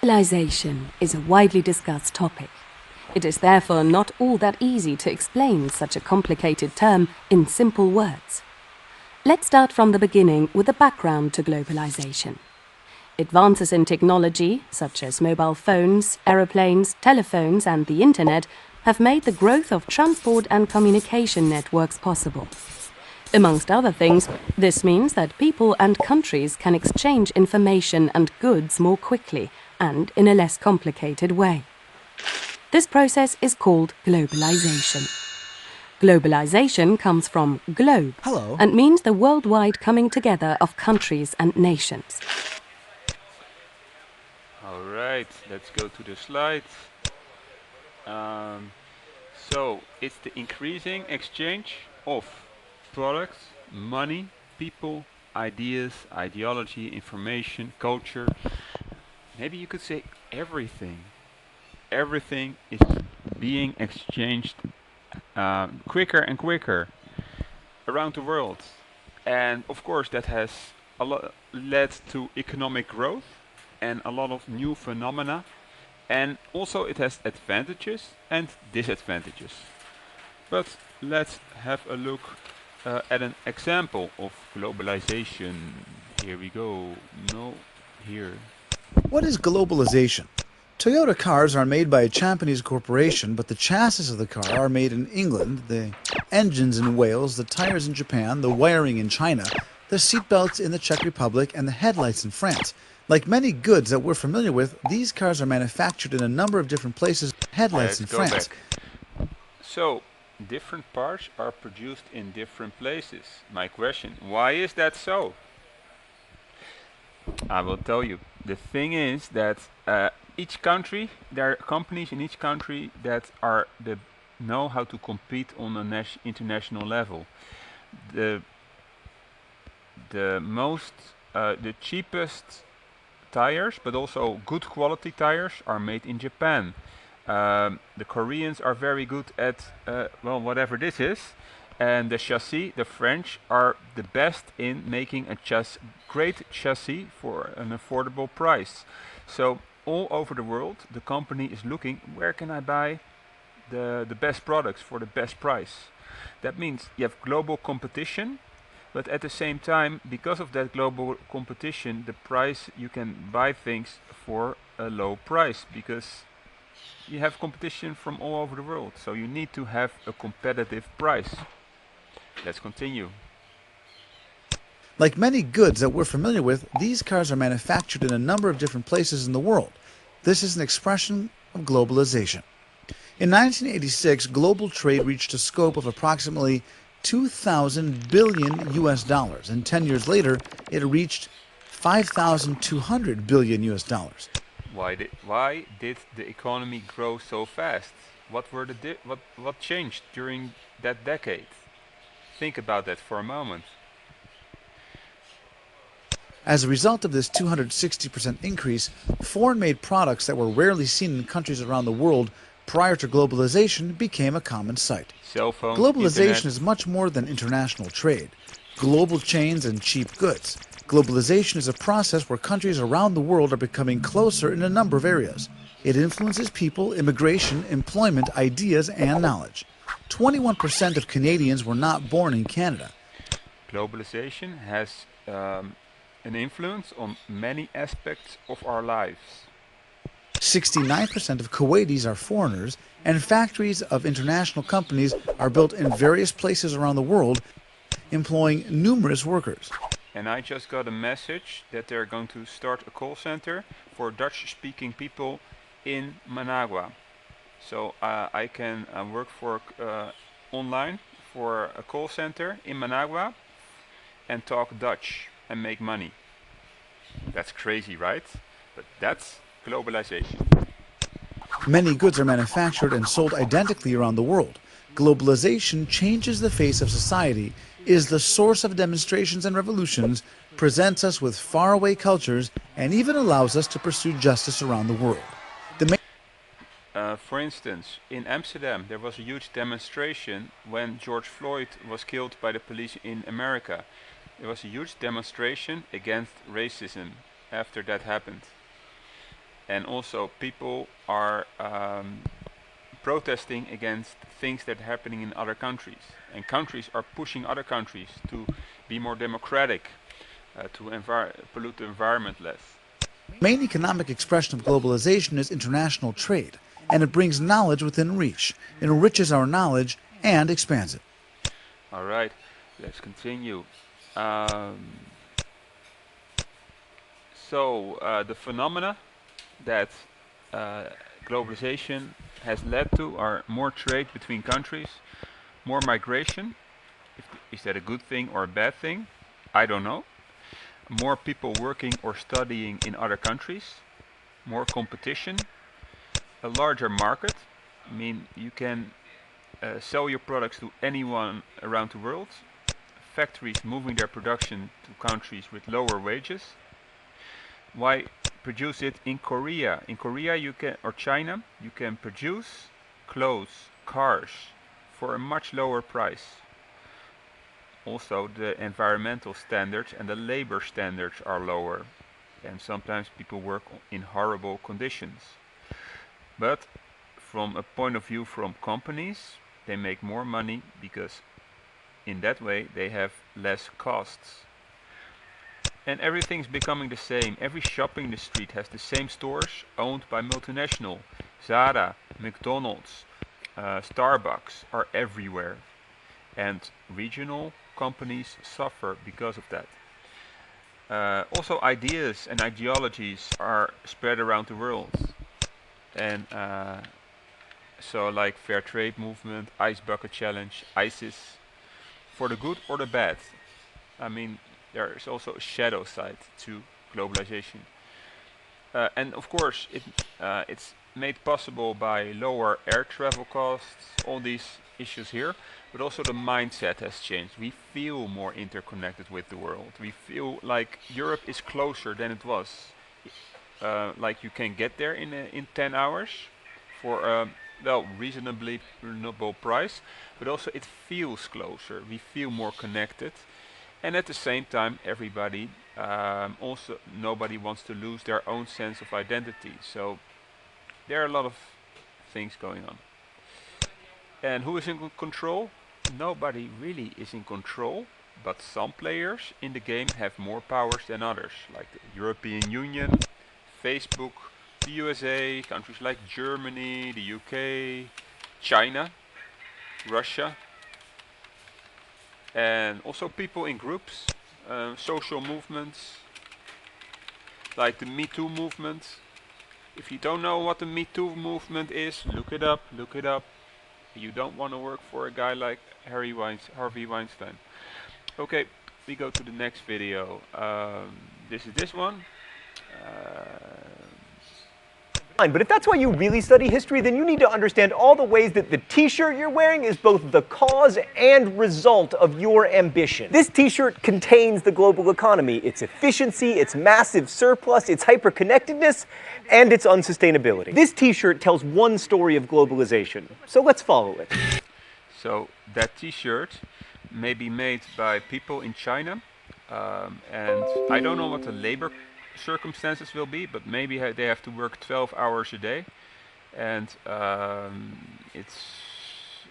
Globalization is a widely discussed topic. It is therefore not all that easy to explain such a complicated term in simple words. Let's start from the beginning with the background to globalization. Advances in technology, such as mobile phones, aeroplanes, telephones and the internet, have made the growth of transport and communication networks possible. Amongst other things, this means that people and countries can exchange information and goods more quickly and in a less complicated way. This process is called globalization. Globalization comes from globe Hello. and means the worldwide coming together of countries and nations. All right, let's go to the slides. So it's the increasing exchange of products, money, people, ideas, ideology, information, culture. Maybe you could say everything. Everything is being exchanged quicker and quicker around the world. And of course, that has led to economic growth and a lot of new phenomena. And also, it has advantages and disadvantages. But let's have a look at an example of globalization. Here we go. No, here. What is globalization? Toyota cars are made by a Japanese corporation, but the chassis of the car are made in England, the engines in Wales, the tires in Japan, the wiring in China, the seatbelts in the Czech Republic, and the headlights in France. Like many goods that we're familiar with, these cars are manufactured in a number of different places. Headlights Let's in go France. back. So, different parts are produced in different places. My question, why is that so? I will tell you. The thing is that each country, there are companies in each country that know how to compete on an international level. The the cheapest tires, but also good quality tires, are made in Japan. The Koreans are very good at well, whatever this is, and the chassis, the French, are the best in making a great chassis for an affordable price. So all over the world, the company is looking, where can I buy the best products for the best price? That means you have global competition, but at the same time, because of that global competition, the price you can buy things for a low price, because you have competition from all over the world. So you need to have a competitive price. Let's continue. Like many goods that we're familiar with, these cars are manufactured in a number of different places in the world. This is an expression of globalization. In 1986, global trade reached a scope of approximately 2,000 billion US dollars, and 10 years later, it reached 5,200 billion US dollars. Why did the economy grow so fast? What were what changed during that decade? Think about that for a moment. As a result of this 260% increase, foreign-made products that were rarely seen in countries around the world prior to globalization became a common sight. Cell phones, Globalization internet. is much more than international trade, global chains, and cheap goods. Globalization is a process where countries around the world are becoming closer in a number of areas. It influences people, immigration, employment, ideas, and knowledge. 21% of Canadians were not born in Canada. Globalization has an influence on many aspects of our lives. 69% of Kuwaitis are foreigners, and factories of international companies are built in various places around the world, employing numerous workers. And I just got a message that they're going to start a call center for Dutch-speaking people in Managua. So I can work for online for a call center in Managua and talk Dutch and make money. That's crazy, right? But that's globalization. Many goods are manufactured and sold identically around the world. Globalization changes the face of society, is the source of demonstrations and revolutions, presents us with faraway cultures, and even allows us to pursue justice around the world. For instance, in Amsterdam, there was a huge demonstration when George Floyd was killed by the police in America. There was a huge demonstration against racism after that happened. And also people are protesting against things that are happening in other countries. And countries are pushing other countries to be more democratic, to pollute the environment less. Main economic expression of globalization is international trade, and it brings knowledge within reach, enriches our knowledge, and expands it. All right, let's continue. Um, the phenomena that globalization has led to are more trade between countries, more migration. Is that a good thing or a bad thing? I don't know. More people working or studying in other countries, more competition, a larger market. I mean, you can sell your products to anyone around the world. Factories moving their production to countries with lower wages. Why produce it in Korea? In Korea you can, or China, you can produce clothes, cars for a much lower price. Also the environmental standards and the labor standards are lower, and sometimes people work in horrible conditions. But from a point of view from companies, they make more money because in that way they have less costs. And everything's becoming the same. Every shop in the street has the same stores owned by multinational. Zara, McDonald's, Starbucks are everywhere. And regional companies suffer because of that. Also ideas and ideologies are spread around the world. And so like Fair Trade Movement, Ice Bucket Challenge, ISIS, for the good or the bad. I mean, there is also a shadow side to globalization. And of course, it's made possible by lower air travel costs, all these issues here, but also the mindset has changed. We feel more interconnected with the world. We feel like Europe is closer than it was. Like you can get there in 10 hours for a reasonable price, but also it feels closer. We feel more connected. And at the same time, everybody also nobody wants to lose their own sense of identity. So there are a lot of things going on. And who is in control? Nobody really is in control, but some players in the game have more powers than others, like the European Union, Facebook, the USA, countries like Germany, the UK, China, Russia, and also people in groups, social movements, like the Me Too movement. If you don't know what the Me Too movement is, look it up, look it up. You don't want to work for a guy like Harvey Weinstein. Okay, we go to the next video. This is this one. But if that's why you really study history, then you need to understand all the ways that the t-shirt you're wearing is both the cause and result of your ambition. This t-shirt contains the global economy, its efficiency, its massive surplus, its hyperconnectedness, and its unsustainability. This t-shirt tells one story of globalization, so let's follow it. So that t-shirt may be made by people in China, and I don't know what the labor circumstances will be, but maybe they have to work 12 hours a day, and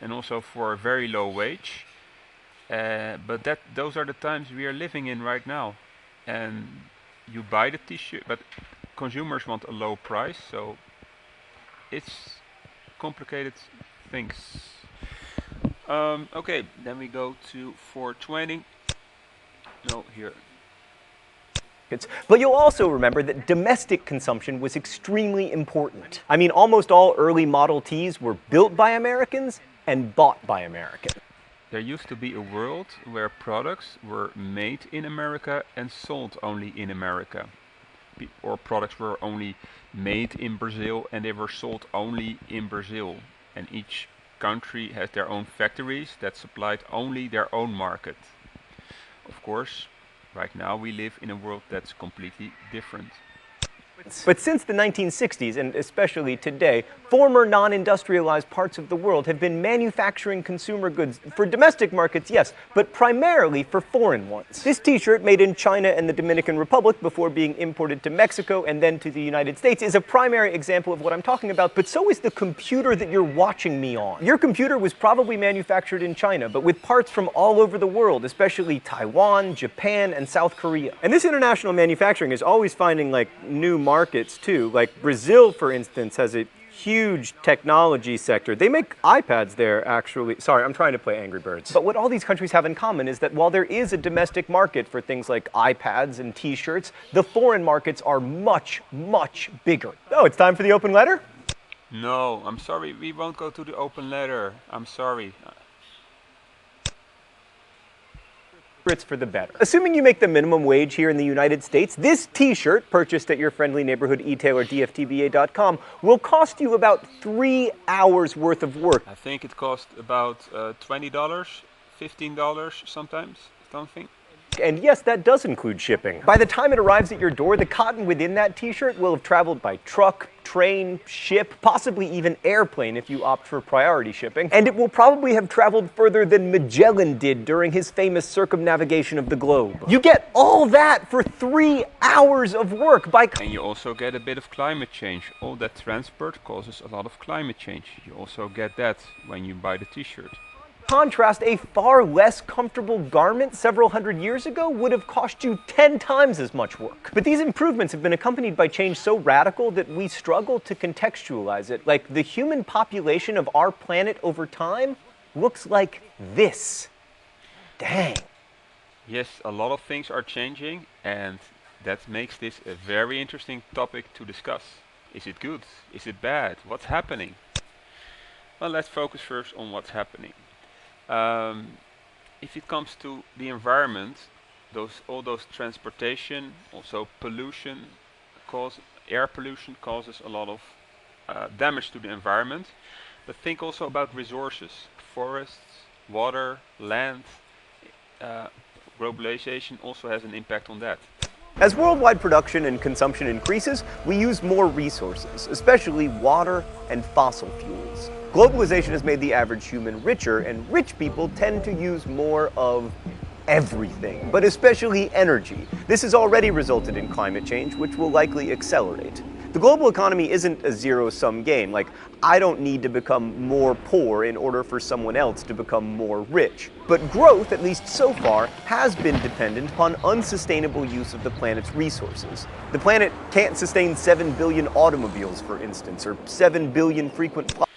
and also for a very low wage. But those are the times we are living in right now, and you buy the t-shirt, but consumers want a low price, so it's complicated things. Okay, then we go to 420. No, here. But you'll also remember that domestic consumption was extremely important. I mean, almost all early Model Ts were built by Americans and bought by Americans. There used to be a world where products were made in America and sold only in America. Or products were only made in Brazil and they were sold only in Brazil. And each country has their own factories that supplied only their own market. Of course, right now we live in a world that's completely different. But since the 1960s, and especially today, former non-industrialized parts of the world have been manufacturing consumer goods for domestic markets, yes, but primarily for foreign ones. This t-shirt, made in China and the Dominican Republic before being imported to Mexico and then to the United States, is a primary example of what I'm talking about, but so is the computer that you're watching me on. Your computer was probably manufactured in China, but with parts from all over the world, especially Taiwan, Japan, and South Korea. And this international manufacturing is always finding new markets too. Like Brazil, for instance, has a huge technology sector. They make iPads there, actually. Sorry, I'm trying to play Angry Birds. But what all these countries have in common is that while there is a domestic market for things like iPads and t-shirts, the foreign markets are much, much bigger. Oh, it's time for the open letter? No, I'm sorry, we won't go to the open letter. I'm sorry. It's for the better. Assuming you make the minimum wage here in the United States, this t-shirt, purchased at your friendly neighborhood e-tailer dftba.com, will cost you about 3 hours worth of work. I think it cost about $20, $15 sometimes, something. And yes, that does include shipping. By the time it arrives at your door, the cotton within that t-shirt will have traveled by truck, train, ship, possibly even airplane if you opt for priority shipping. And it will probably have traveled further than Magellan did during his famous circumnavigation of the globe. You get all that for 3 hours of work by... And you also get a bit of climate change. All that transport causes a lot of climate change. You also get that when you buy the t-shirt. Contrast, a far less comfortable garment several hundred years ago would have cost you 10 times as much work. But these improvements have been accompanied by change so radical that we struggle to contextualize it. Like, the human population of our planet over time looks like this. Dang. Yes, a lot of things are changing, and that makes this a very interesting topic to discuss. Is it good? Is it bad? What's happening? Well, let's focus first on what's happening. If it comes to the environment, all those transportation, also pollution, air pollution causes a lot of damage to the environment. But think also about resources, forests, water, land. Globalization also has an impact on that. As worldwide production and consumption increases, we use more resources, especially water and fossil fuels. Globalization has made the average human richer, and rich people tend to use more of everything, but especially energy. This has already resulted in climate change, which will likely accelerate. The global economy isn't a zero-sum game. Like, I don't need to become more poor in order for someone else to become more rich. But growth, at least so far, has been dependent upon unsustainable use of the planet's resources. The planet can't sustain 7 billion automobiles, for instance, or 7 billion frequent flights.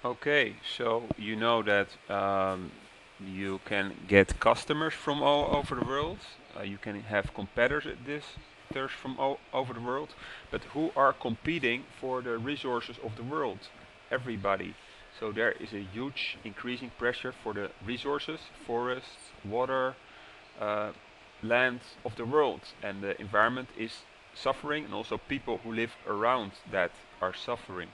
Okay, so you know that you can get customers from all over the world. You can have competitors from all over the world. But who are competing for the resources of the world? Everybody. So there is a huge increasing pressure for the resources, forests, water, land of the world. And the environment is suffering, and also people who live around that are suffering.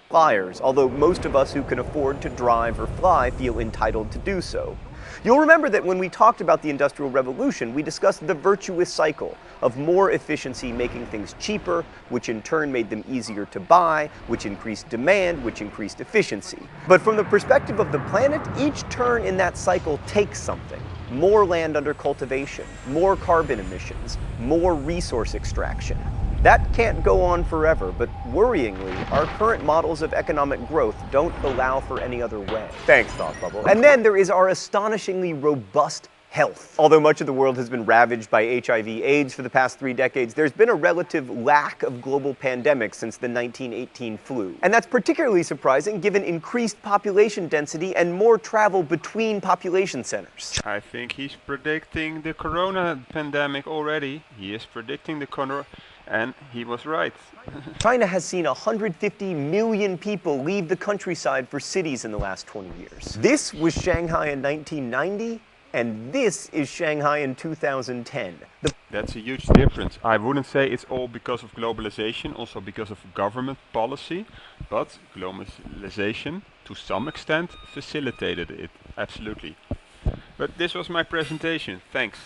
Flyers, although most of us who can afford to drive or fly feel entitled to do so. You'll remember that when we talked about the Industrial Revolution, we discussed the virtuous cycle of more efficiency making things cheaper, which in turn made them easier to buy, which increased demand, which increased efficiency. But from the perspective of the planet, each turn in that cycle takes something. More land under cultivation, more carbon emissions, more resource extraction. That can't go on forever, but worryingly, our current models of economic growth don't allow for any other way. Thanks, Thought Bubble. And then there is our astonishingly robust health. Although much of the world has been ravaged by HIV/AIDS for the past 3 decades, there's been a relative lack of global pandemics since the 1918 flu. And that's particularly surprising given increased population density and more travel between population centers. I think he's predicting the corona pandemic already. He is predicting the corona. And he was right. China has seen 150 million people leave the countryside for cities in the last 20 years. This was Shanghai in 1990, and this is Shanghai in 2010. That's a huge difference. I wouldn't say it's all because of globalization, also because of government policy, but globalization, to some extent, facilitated it, absolutely. But this was my presentation. Thanks.